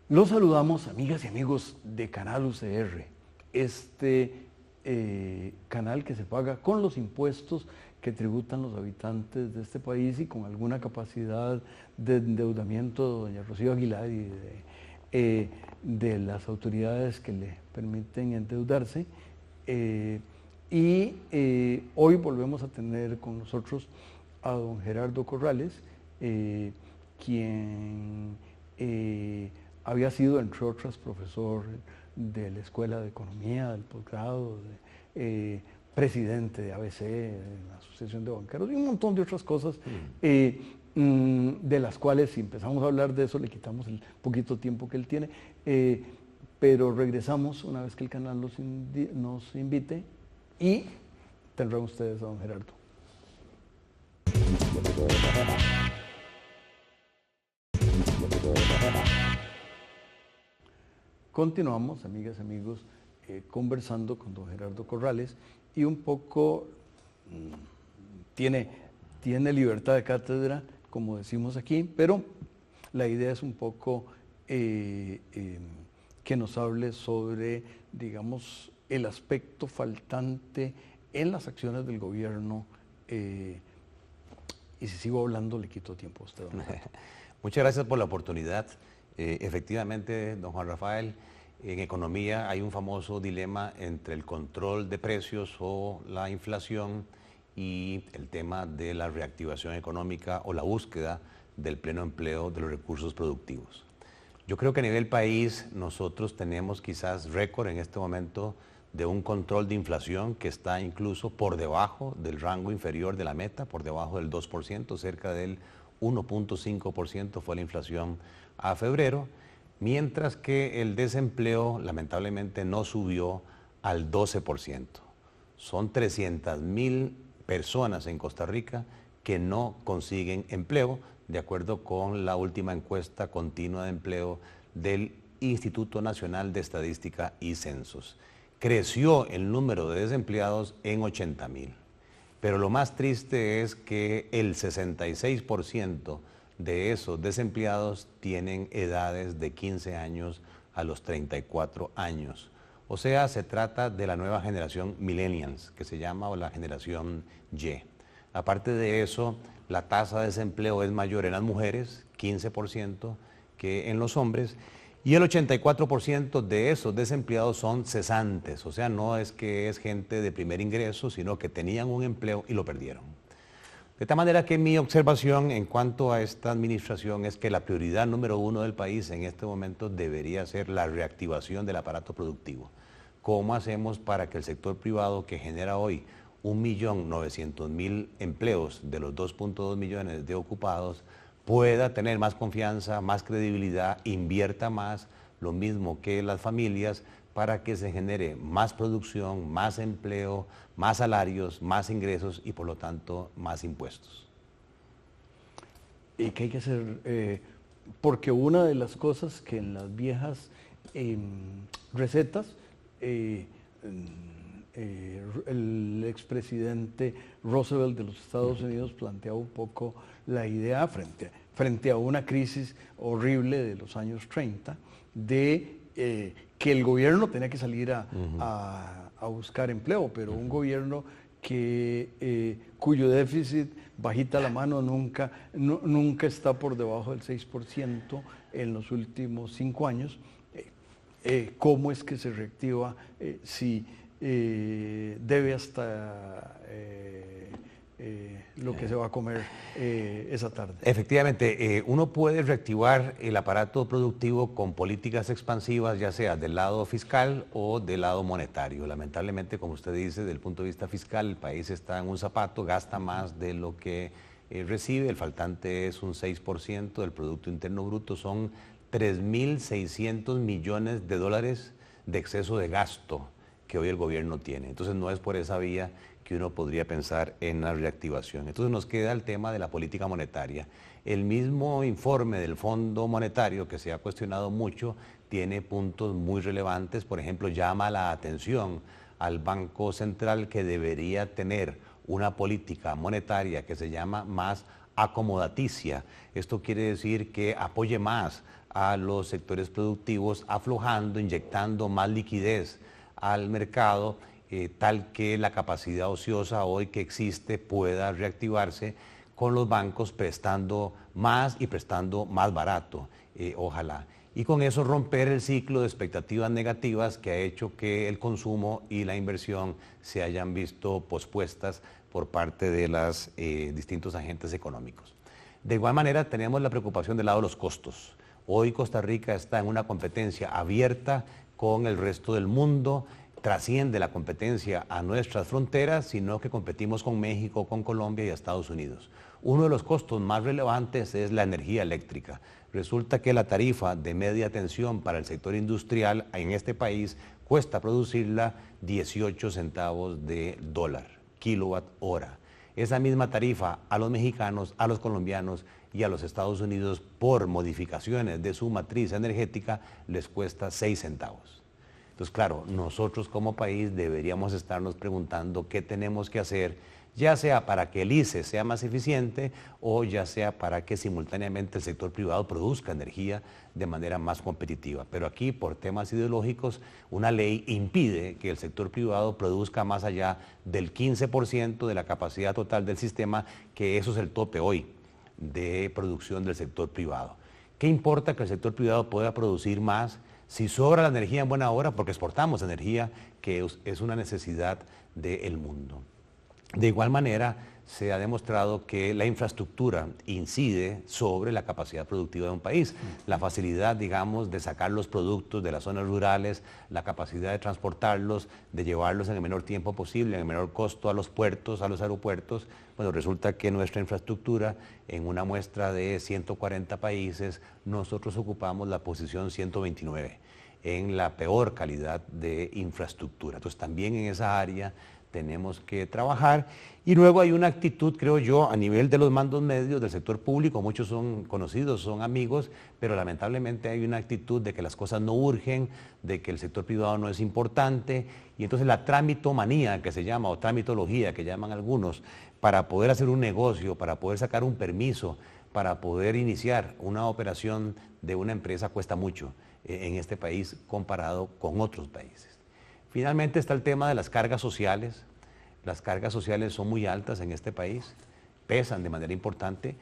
Los saludamos, amigas y amigos de Canal UCR, canal que se paga con los impuestos que tributan los habitantes de este país y con alguna capacidad de endeudamiento de doña Rocío Aguilar y de las autoridades que le permiten endeudarse. Hoy volvemos a tener con nosotros a don Gerardo Corrales, quien había sido, entre otras, profesor de la Escuela de Economía, del posgrado, presidente de ABC, de la Asociación de Banqueros, y un montón de otras cosas, de las cuales, si empezamos a hablar de eso, le quitamos el poquito tiempo que él tiene, pero regresamos una vez que el canal nos invite y tendrán ustedes a don Gerardo. Continuamos, amigas y amigos, conversando con don Gerardo Corrales y un poco tiene libertad de cátedra, como decimos aquí, pero la idea es un poco que nos hable sobre, digamos, el aspecto faltante en las acciones del gobierno. Y si sigo hablando, le quito tiempo a usted, don Gerardo. Muchas gracias por la oportunidad. Efectivamente, don Juan Rafael, en economía hay un famoso dilema entre el control de precios o la inflación y el tema de la reactivación económica o la búsqueda del pleno empleo de los recursos productivos. Yo creo que a nivel país nosotros tenemos quizás récord en este momento de un control de inflación que está incluso por debajo del rango inferior de la meta, por debajo del 2%, cerca del 1.5% fue la inflación a febrero, mientras que el desempleo lamentablemente no subió al 12%. Son 300,000 personas en Costa Rica que no consiguen empleo, de acuerdo con la última encuesta continua de empleo del Instituto Nacional de Estadística y Censos. Creció el número de desempleados en 80,000. Pero lo más triste es que el 66% de esos desempleados tienen edades de 15 años a los 34 años. O sea, se trata de la nueva generación millennials, que se llama, o la generación Y. Aparte de eso, la tasa de desempleo es mayor en las mujeres, 15%, que en los hombres, y el 84% de esos desempleados son cesantes, o sea, no es que es gente de primer ingreso, sino que tenían un empleo y lo perdieron. De tal manera que mi observación en cuanto a esta administración es que la prioridad número uno del país en este momento debería ser la reactivación del aparato productivo. ¿Cómo hacemos para que el sector privado, que genera hoy 1.900.000 empleos de los 2.2 millones de ocupados, pueda tener más confianza, más credibilidad, invierta más, lo mismo que las familias, para que se genere más producción, más empleo, más salarios, más ingresos y por lo tanto más impuestos? ¿Y qué hay que hacer? Porque una de las cosas que en las viejas recetas, el expresidente Roosevelt de los Estados Unidos planteaba un poco la idea frente a una crisis horrible de los años 30 de que el gobierno tenía que salir a buscar empleo, pero un gobierno cuyo déficit, bajita la mano, nunca está por debajo del 6% en los últimos 5 años. ¿Cómo es que se reactiva si debe hasta lo que se va a comer esa tarde? Efectivamente, uno puede reactivar el aparato productivo con políticas expansivas, ya sea del lado fiscal o del lado monetario. Lamentablemente, como usted dice, desde el punto de vista fiscal, el país está en un zapato, gasta más de lo que recibe, el faltante es un 6% del Producto Interno Bruto, son 3.600 millones de dólares de exceso de gasto que hoy el gobierno tiene. Entonces no es por esa vía que uno podría pensar en la reactivación. Entonces nos queda el tema de la política monetaria. El mismo informe del Fondo Monetario, que se ha cuestionado mucho, tiene puntos muy relevantes. Por ejemplo, llama la atención al Banco Central que debería tener una política monetaria que se llama más acomodaticia. Esto quiere decir que apoye más a los sectores productivos, aflojando, inyectando más liquidez al mercado, tal que la capacidad ociosa hoy que existe pueda reactivarse con los bancos prestando más y prestando más barato, ojalá. Y con eso romper el ciclo de expectativas negativas que ha hecho que el consumo y la inversión se hayan visto pospuestas por parte de los distintos agentes económicos. De igual manera tenemos la preocupación del lado de los costos. Hoy Costa Rica está en una competencia abierta con el resto del mundo, trasciende la competencia a nuestras fronteras, sino que competimos con México, con Colombia y Estados Unidos. Uno de los costos más relevantes es la energía eléctrica. Resulta que la tarifa de media tensión para el sector industrial en este país cuesta producirla 18 centavos de dólar, kilowatt hora. Esa misma tarifa a los mexicanos, a los colombianos y a los Estados Unidos por modificaciones de su matriz energética les cuesta 6 centavos. Entonces, claro, nosotros como país deberíamos estarnos preguntando qué tenemos que hacer, ya sea para que el ICE sea más eficiente o ya sea para que simultáneamente el sector privado produzca energía de manera más competitiva. Pero aquí, por temas ideológicos, una ley impide que el sector privado produzca más allá del 15% de la capacidad total del sistema, que eso es el tope hoy de producción del sector privado. ¿Qué importa que el sector privado pueda producir más si sobra la energía en buena hora? Porque exportamos energía, que es una necesidad del mundo. De igual manera, se ha demostrado que la infraestructura incide sobre la capacidad productiva de un país. La facilidad, digamos, de sacar los productos de las zonas rurales, la capacidad de transportarlos, de llevarlos en el menor tiempo posible, en el menor costo a los puertos, a los aeropuertos. Bueno, resulta que nuestra infraestructura, en una muestra de 140 países, nosotros ocupamos la posición 129 en la peor calidad de infraestructura. Entonces, también en esa área tenemos que trabajar. Y luego hay una actitud, creo yo, a nivel de los mandos medios del sector público, muchos son conocidos, son amigos, pero lamentablemente hay una actitud de que las cosas no urgen, de que el sector privado no es importante, y entonces la tramitomanía que se llama, o tramitología que llaman algunos, para poder hacer un negocio, para poder sacar un permiso, para poder iniciar una operación de una empresa cuesta mucho en este país comparado con otros países. Finalmente está el tema de las cargas sociales. Las cargas sociales son muy altas en este país, pesan de manera importante,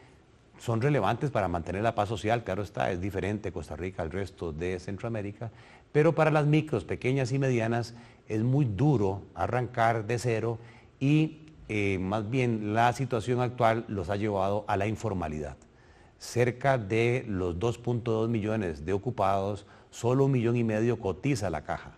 son relevantes para mantener la paz social, claro está, es diferente Costa Rica al resto de Centroamérica, pero para las micros, pequeñas y medianas es muy duro arrancar de cero y más bien la situación actual los ha llevado a la informalidad. Cerca de los 2.2 millones de ocupados, solo 1,5 millones cotiza la caja.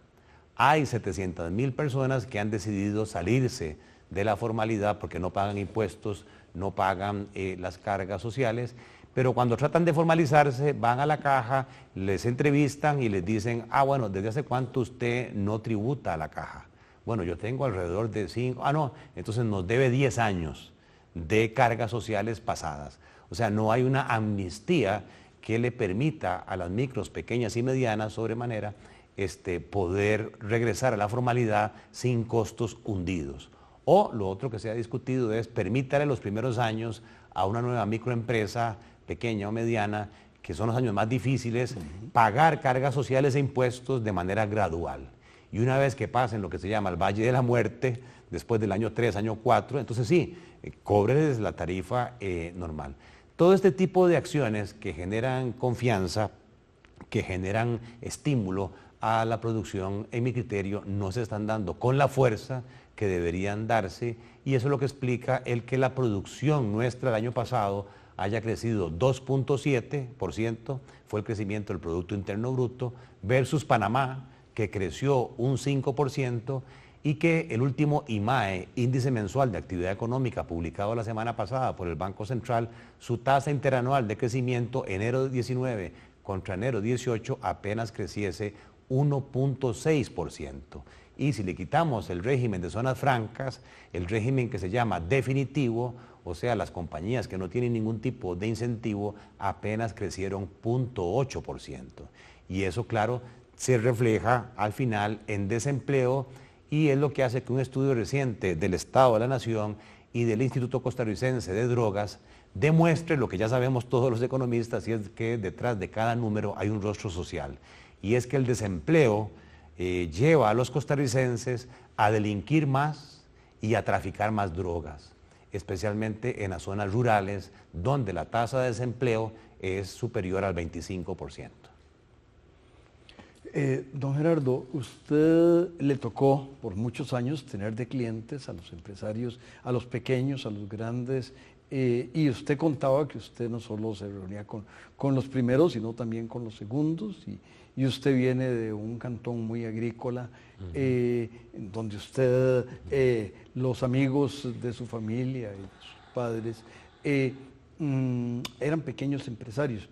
Hay 700,000 personas que han decidido salirse de la formalidad porque no pagan impuestos, no pagan las cargas sociales, pero cuando tratan de formalizarse van a la caja, les entrevistan y les dicen, bueno, ¿desde hace cuánto usted no tributa a la caja? Bueno, yo tengo alrededor de 5, no, entonces nos debe 10 años de cargas sociales pasadas. O sea, no hay una amnistía que le permita a las micros, pequeñas y medianas sobremanera poder regresar a la formalidad sin costos hundidos. O lo otro que se ha discutido es permítale los primeros años a una nueva microempresa, pequeña o mediana, que son los años más difíciles, pagar cargas sociales e impuestos de manera gradual. Y una vez que pasen lo que se llama el Valle de la Muerte, después del año 3, año 4, entonces sí, cóbreles la tarifa normal. Todo este tipo de acciones que generan confianza, que generan estímulo a la producción, en mi criterio, no se están dando con la fuerza que deberían darse, y eso es lo que explica el que la producción nuestra el año pasado haya crecido 2.7%, fue el crecimiento del Producto Interno Bruto, versus Panamá, que creció un 5%, y que el último IMAE, Índice Mensual de Actividad Económica, publicado la semana pasada por el Banco Central, su tasa interanual de crecimiento enero 19 contra enero 18 apenas creciese 1.6%. y si le quitamos el régimen de zonas francas, el régimen que se llama definitivo, o sea, las compañías que no tienen ningún tipo de incentivo, apenas crecieron 0.8%. Y eso, claro, se refleja al final en desempleo y es lo que hace que un estudio reciente del Estado de la Nación y del Instituto Costarricense de Drogas demuestre lo que ya sabemos todos los economistas, y es que detrás de cada número hay un rostro social. Y es que el desempleo lleva a los costarricenses a delinquir más y a traficar más drogas, especialmente en las zonas rurales, donde la tasa de desempleo es superior al 25%. Don Gerardo, usted le tocó por muchos años tener de clientes a los empresarios, a los pequeños, a los grandes, y usted contaba que usted no solo se reunía con los primeros, sino también con los segundos, y usted viene de un cantón muy agrícola, donde usted, los amigos de su familia y de sus padres, eran pequeños empresarios.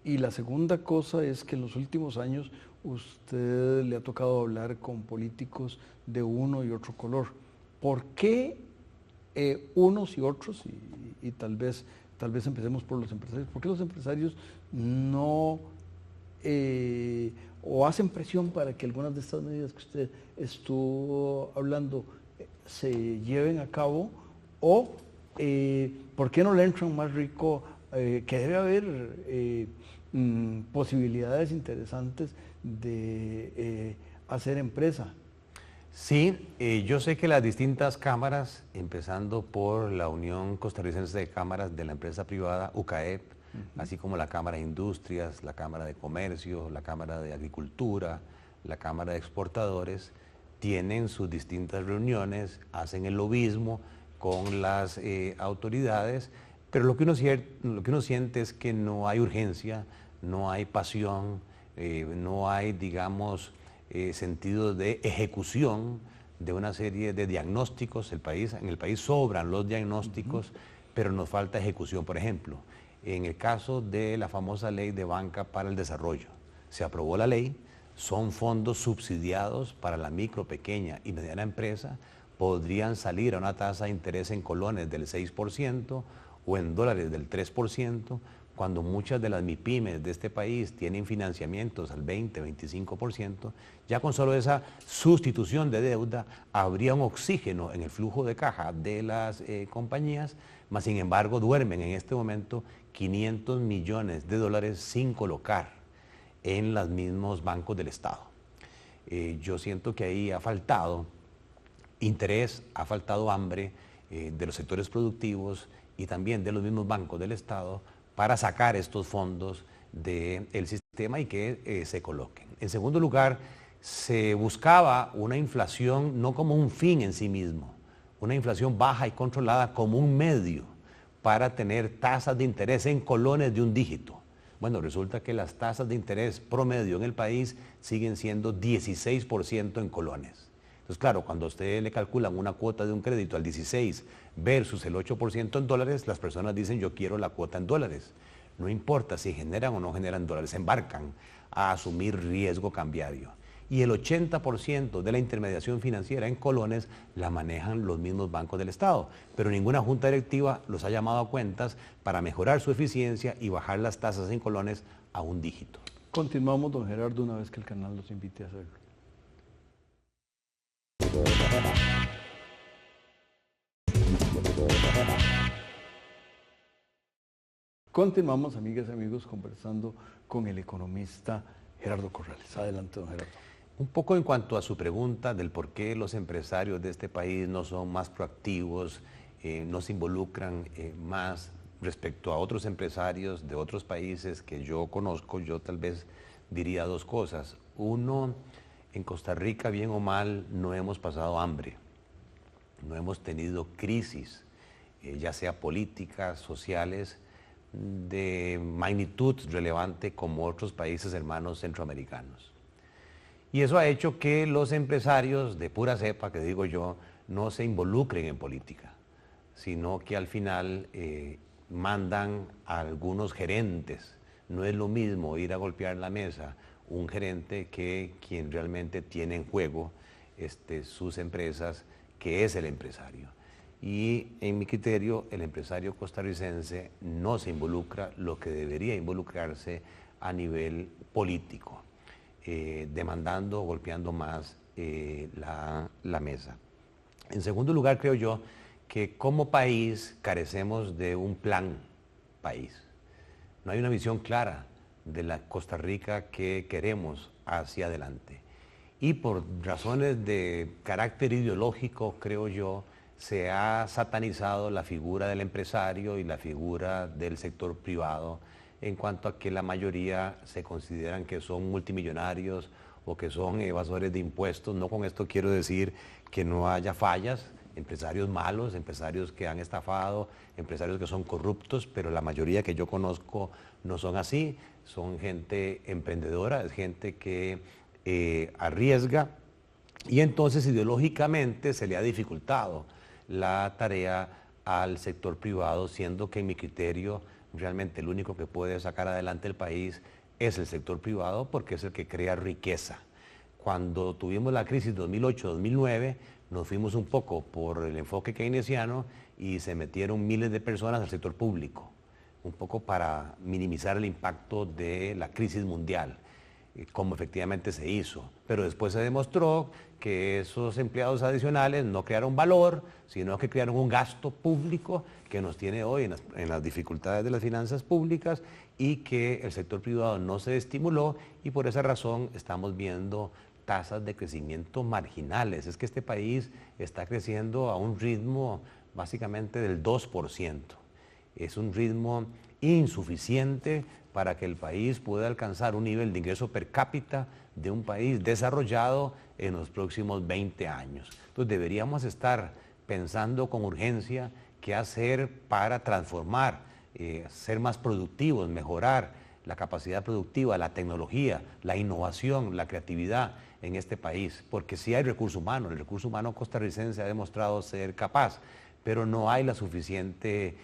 Y la segunda cosa es que en los últimos años usted le ha tocado hablar con políticos de uno y otro color. ¿Por qué unos y otros, y tal vez empecemos por los empresarios, por qué los empresarios no o hacen presión para que algunas de estas medidas que usted estuvo hablando se lleven a cabo, o por qué no le entran más rico, que debe haber posibilidades interesantes de hacer empresa? Sí, yo sé que las distintas cámaras, empezando por la Unión Costarricense de Cámaras de la Empresa Privada, UCAEP, así como la Cámara de Industrias, la Cámara de Comercio, la Cámara de Agricultura, la Cámara de Exportadores, tienen sus distintas reuniones, hacen el lobismo con las autoridades, pero lo que uno siente es que no hay urgencia, no hay pasión, no hay, digamos, sentido de ejecución de una serie de diagnósticos. En el país sobran los diagnósticos, pero nos falta ejecución. Por ejemplo, en el caso de la famosa ley de banca para el desarrollo, se aprobó la ley, son fondos subsidiados para la micro, pequeña y mediana empresa, podrían salir a una tasa de interés en colones del 6% o en dólares del 3%, cuando muchas de las MIPYMES de este país tienen financiamientos al 20-25%, ya con solo esa sustitución de deuda habría un oxígeno en el flujo de caja de las compañías, mas sin embargo duermen en este momento 500 millones de dólares sin colocar en los mismos bancos del Estado. Yo siento que ahí ha faltado interés, ha faltado hambre de los sectores productivos y también de los mismos bancos del Estado para sacar estos fondos del sistema y que se coloquen. En segundo lugar, se buscaba una inflación no como un fin en sí mismo, una inflación baja y controlada como un medio para tener tasas de interés en colones de un dígito. Bueno, resulta que las tasas de interés promedio en el país siguen siendo 16% en colones. Entonces, claro, cuando a usted le calculan una cuota de un crédito al 16 versus el 8% en dólares, las personas dicen yo quiero la cuota en dólares. No importa si generan o no generan dólares, se embarcan a asumir riesgo cambiario. Y el 80% de la intermediación financiera en colones la manejan los mismos bancos del Estado, pero ninguna junta directiva los ha llamado a cuentas para mejorar su eficiencia y bajar las tasas en colones a un dígito. Continuamos, don Gerardo, una vez que el canal los invite a hacerlo. Continuamos, amigas y amigos, conversando con el economista Gerardo Corrales. Adelante, don Gerardo. Un poco en cuanto a su pregunta del por qué los empresarios de este país no son más proactivos, no se involucran más respecto a otros empresarios de otros países que yo conozco, yo tal vez diría dos cosas. Uno, en Costa Rica, bien o mal, no hemos pasado hambre, no hemos tenido crisis, ya sea políticas, sociales, de magnitud relevante como otros países hermanos centroamericanos. Y eso ha hecho que los empresarios de pura cepa, que digo yo, no se involucren en política, sino que al final mandan a algunos gerentes. No es lo mismo ir a golpear la mesa un gerente que quien realmente tiene en juego sus empresas, que es el empresario. Y en mi criterio, el empresario costarricense no se involucra lo que debería involucrarse a nivel político, demandando, golpeando más la mesa. En segundo lugar, creo yo que como país carecemos de un plan país. No hay una visión clara de la Costa Rica que queremos hacia adelante. Y por razones de carácter ideológico, creo yo, se ha satanizado la figura del empresario y la figura del sector privado en cuanto a que la mayoría se consideran que son multimillonarios o que son evasores de impuestos. No con esto quiero decir que no haya fallas, empresarios malos, empresarios que han estafado, empresarios que son corruptos, pero la mayoría que yo conozco no son así, son gente emprendedora, es gente que arriesga y entonces ideológicamente se le ha dificultado la tarea al sector privado, siendo que en mi criterio realmente el único que puede sacar adelante el país es el sector privado porque es el que crea riqueza. Cuando tuvimos la crisis 2008-2009, nos fuimos un poco por el enfoque keynesiano y se metieron miles de personas al sector público, un poco para minimizar el impacto de la crisis mundial, como efectivamente se hizo. Pero después se demostró que esos empleados adicionales no crearon valor, sino que crearon un gasto público que nos tiene hoy en las dificultades de las finanzas públicas y que el sector privado no se estimuló y por esa razón estamos viendo tasas de crecimiento marginales. Es que este país está creciendo a un ritmo básicamente del 2%. Es un ritmo insuficiente para que el país pueda alcanzar un nivel de ingreso per cápita de un país desarrollado en los próximos 20 años. Entonces deberíamos estar pensando con urgencia qué hacer para transformar, ser más productivos, mejorar la capacidad productiva, la tecnología, la innovación, la creatividad en este país, porque sí hay recurso humano, el recurso humano costarricense ha demostrado ser capaz, pero no hay la suficiente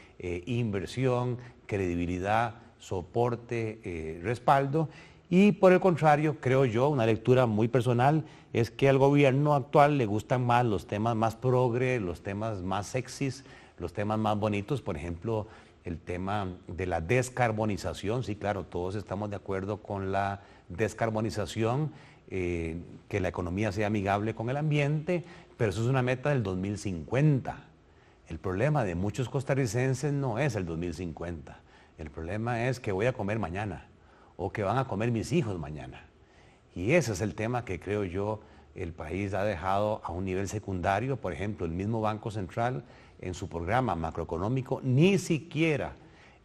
inversión, credibilidad, soporte, respaldo, y por el contrario, creo yo, una lectura muy personal, es que al gobierno actual le gustan más los temas más progre, los temas más sexys, los temas más bonitos, por ejemplo, el tema de la descarbonización. Sí, claro, todos estamos de acuerdo con la descarbonización, que la economía sea amigable con el ambiente, pero eso es una meta del 2050. El problema de muchos costarricenses no es el 2050, el problema es que voy a comer mañana o que van a comer mis hijos mañana. Y ese es el tema que creo yo el país ha dejado a un nivel secundario. Por ejemplo, el mismo Banco Central en su programa macroeconómico ni siquiera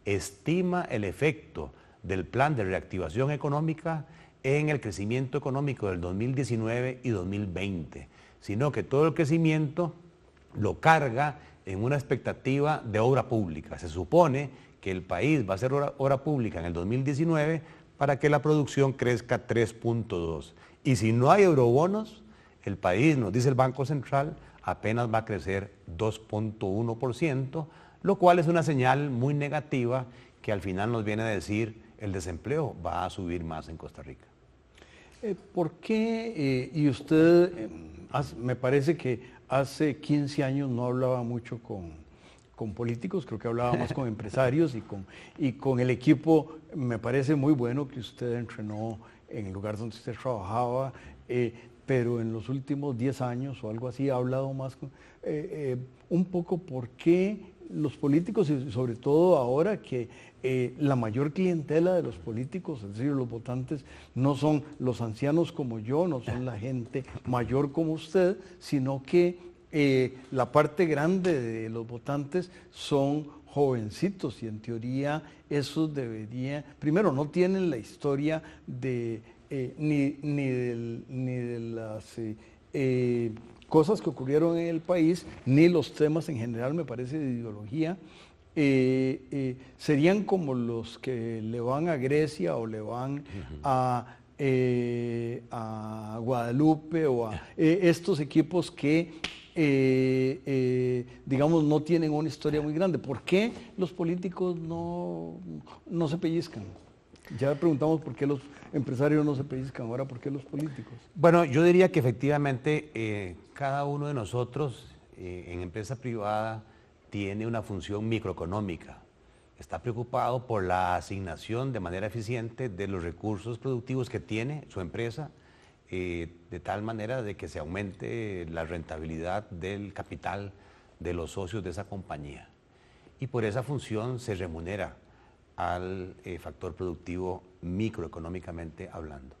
estima el efecto del plan de reactivación económica en el crecimiento económico del 2019 y 2020, sino que todo el crecimiento lo carga en una expectativa de obra pública. Se supone que el país va a hacer obra pública en el 2019 para que la producción crezca 3.2. Y si no hay eurobonos, el país, nos dice el Banco Central, apenas va a crecer 2.1%, lo cual es una señal muy negativa que al final nos viene a decir el desempleo va a subir más en Costa Rica. ¿Por qué? Y usted, me parece que hace 15 años no hablaba mucho con políticos, creo que hablaba más con empresarios y con el equipo. Me parece muy bueno que usted entrenó en el lugar donde usted trabajaba, pero en los últimos 10 años o algo así ha hablado más un poco por qué los políticos, y sobre todo ahora que la mayor clientela de los políticos, es decir, los votantes, no son los ancianos como yo, no son la gente mayor como usted, sino que la parte grande de los votantes son jovencitos y en teoría esos deberían, primero no tienen la historia de ni de las cosas que ocurrieron en el país, ni los temas en general, me parece, de ideología. Serían como los que le van a Grecia o le van a Guadalupe o a estos equipos que digamos no tienen una historia muy grande. ¿Por qué los políticos no se pellizcan? Ya preguntamos por qué los empresarios no se pellizcan, ahora por qué los políticos. Bueno, yo diría que efectivamente cada uno de nosotros en empresa privada tiene una función microeconómica. Está preocupado por la asignación de manera eficiente de los recursos productivos que tiene su empresa, de tal manera de que se aumente la rentabilidad del capital de los socios de esa compañía. Y por esa función se remunera al factor productivo microeconómicamente hablando.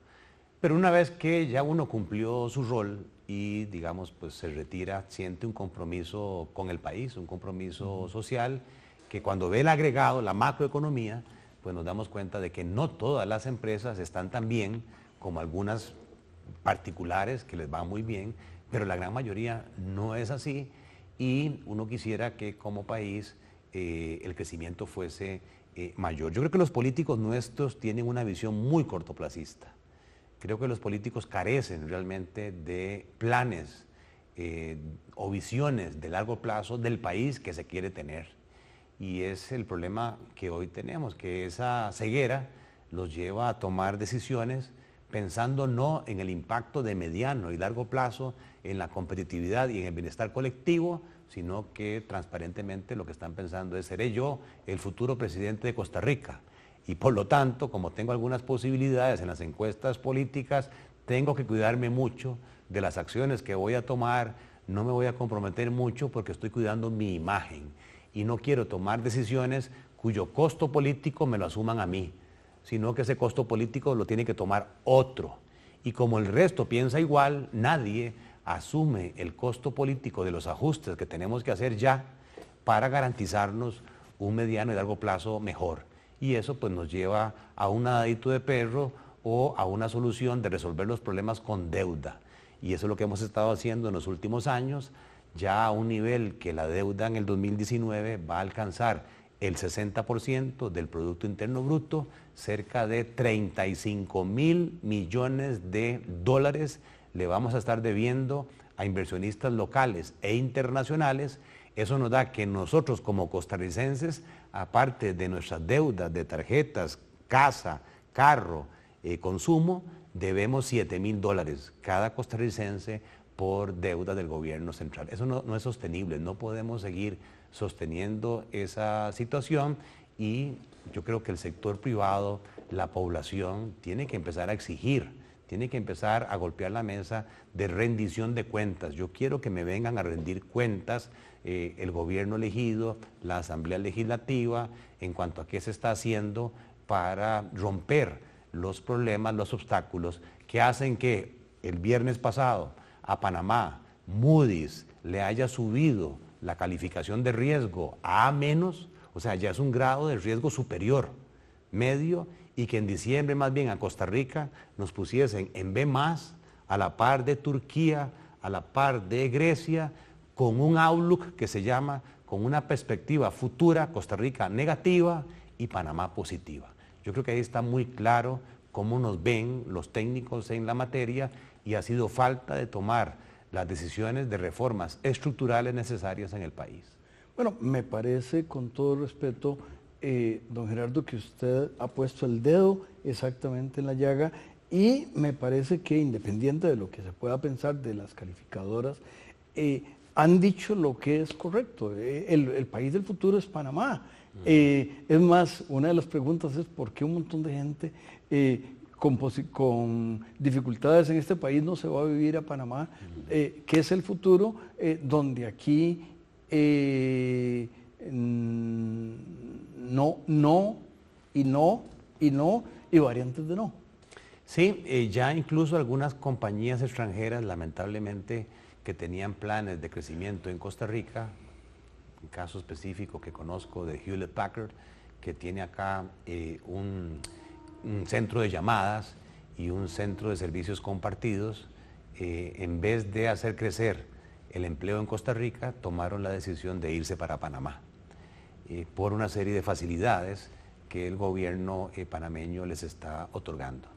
Pero una vez que ya uno cumplió su rol y, digamos, pues se retira, siente un compromiso con el país, un compromiso social, que cuando ve el agregado, la macroeconomía, pues nos damos cuenta de que no todas las empresas están tan bien como algunas particulares que les va muy bien, pero la gran mayoría no es así y uno quisiera que como país el crecimiento fuese mayor. Yo creo que los políticos nuestros tienen una visión muy cortoplacista. Creo que los políticos carecen realmente de planes o visiones de largo plazo del país que se quiere tener. Y es el problema que hoy tenemos, que esa ceguera los lleva a tomar decisiones pensando no en el impacto de mediano y largo plazo, en la competitividad y en el bienestar colectivo, sino que transparentemente lo que están pensando es: ¿seré yo el futuro presidente de Costa Rica? Y por lo tanto, como tengo algunas posibilidades en las encuestas políticas, tengo que cuidarme mucho de las acciones que voy a tomar, no me voy a comprometer mucho porque estoy cuidando mi imagen y no quiero tomar decisiones cuyo costo político me lo asuman a mí, sino que ese costo político lo tiene que tomar otro. Y como el resto piensa igual, nadie asume el costo político de los ajustes que tenemos que hacer ya para garantizarnos un mediano y largo plazo mejor. Y eso pues nos lleva a un nadadito de perro o a una solución de resolver los problemas con deuda. Y eso es lo que hemos estado haciendo en los últimos años, ya a un nivel que la deuda en el 2019 va a alcanzar el 60% del Producto Interno Bruto, cerca de 35.000 millones de dólares le vamos a estar debiendo a inversionistas locales e internacionales. Eso nos da que nosotros como costarricenses, aparte de nuestras deudas de tarjetas, casa, carro, consumo, debemos $7.000 cada costarricense por deuda del gobierno central. Eso no es sostenible, no podemos seguir sosteniendo esa situación y yo creo que el sector privado, la población, tiene que empezar a exigir, tiene que empezar a golpear la mesa de rendición de cuentas. Yo quiero que me vengan a rendir cuentas el gobierno elegido, la Asamblea Legislativa, en cuanto a qué se está haciendo para romper los problemas, los obstáculos que hacen que el viernes pasado a Panamá, Moody's le haya subido la calificación de riesgo a A-, o sea, ya es un grado de riesgo superior, medio, y que en diciembre más bien a Costa Rica nos pusiesen en B+, a la par de Turquía, a la par de Grecia, con un outlook que se llama, con una perspectiva futura, Costa Rica negativa y Panamá positiva. Yo creo que ahí está muy claro cómo nos ven los técnicos en la materia y ha sido falta de tomar las decisiones de reformas estructurales necesarias en el país. Bueno, me parece, con todo respeto, don Gerardo, que usted ha puesto el dedo exactamente en la llaga y me parece que, independiente de lo que se pueda pensar de las calificadoras, han dicho lo que es correcto. El país del futuro es Panamá. Es más, una de las preguntas es por qué un montón de gente con dificultades en este país no se va a vivir a Panamá, que es el futuro, donde aquí no y variantes de no. Sí, ya incluso algunas compañías extranjeras, lamentablemente, que tenían planes de crecimiento en Costa Rica, un caso específico que conozco de Hewlett Packard, que tiene acá un centro de llamadas y un centro de servicios compartidos, en vez de hacer crecer el empleo en Costa Rica, tomaron la decisión de irse para Panamá, por una serie de facilidades que el gobierno panameño les está otorgando.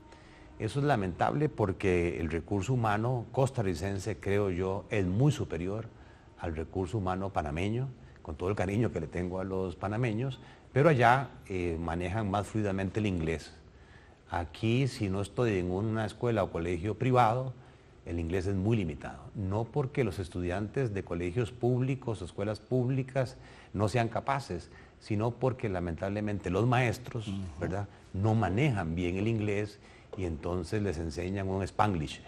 Eso es lamentable porque el recurso humano costarricense, creo yo, es muy superior al recurso humano panameño, con todo el cariño que le tengo a los panameños, pero allá manejan más fluidamente el inglés. Aquí, si no estoy en una escuela o colegio privado, el inglés es muy limitado. No porque los estudiantes de colegios públicos o escuelas públicas no sean capaces, sino porque lamentablemente los maestros, ¿verdad?, no manejan bien el inglés y entonces les enseñan un Spanglish,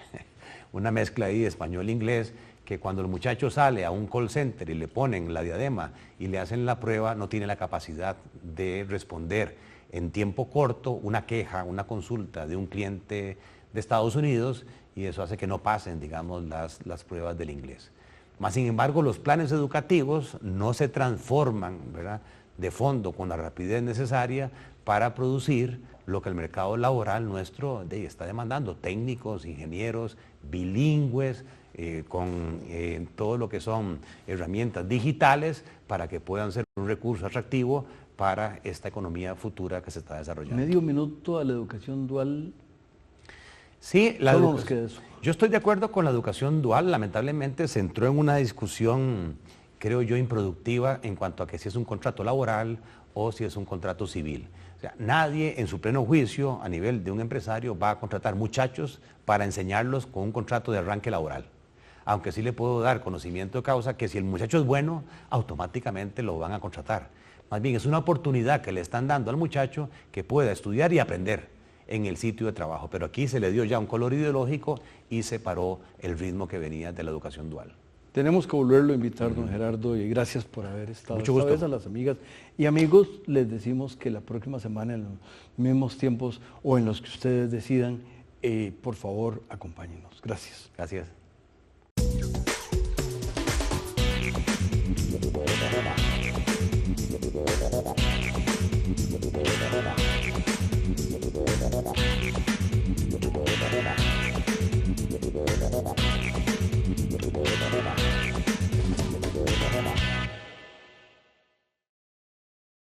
una mezcla ahí de español-inglés, que cuando el muchacho sale a un call center y le ponen la diadema y le hacen la prueba, no tiene la capacidad de responder en tiempo corto una queja, una consulta de un cliente de Estados Unidos, y eso hace que no pasen, digamos, las pruebas del inglés. Más sin embargo, los planes educativos no se transforman, ¿verdad?, de fondo con la rapidez necesaria para producir lo que el mercado laboral nuestro está demandando: técnicos, ingenieros, bilingües, con todo lo que son herramientas digitales para que puedan ser un recurso atractivo para esta economía futura que se está desarrollando. Medio minuto a la educación dual. Sí, Solo nos queda eso. Yo estoy de acuerdo con la educación dual. Lamentablemente se entró en una discusión, creo yo, improductiva en cuanto a que si es un contrato laboral o si es un contrato civil. O sea, nadie en su pleno juicio a nivel de un empresario va a contratar muchachos para enseñarlos con un contrato de arranque laboral. Aunque sí le puedo dar conocimiento de causa que si el muchacho es bueno, automáticamente lo van a contratar. Más bien es una oportunidad que le están dando al muchacho que pueda estudiar y aprender en el sitio de trabajo. Pero aquí se le dio ya un color ideológico y se paró el ritmo que venía de la educación dual. Tenemos que volverlo a invitar, don Gerardo, y gracias por haber estado. Mucho gusto. Esta vez a las amigas y amigos les decimos que la próxima semana, en los mismos tiempos o en los que ustedes decidan, por favor, acompáñenos. Gracias. Gracias.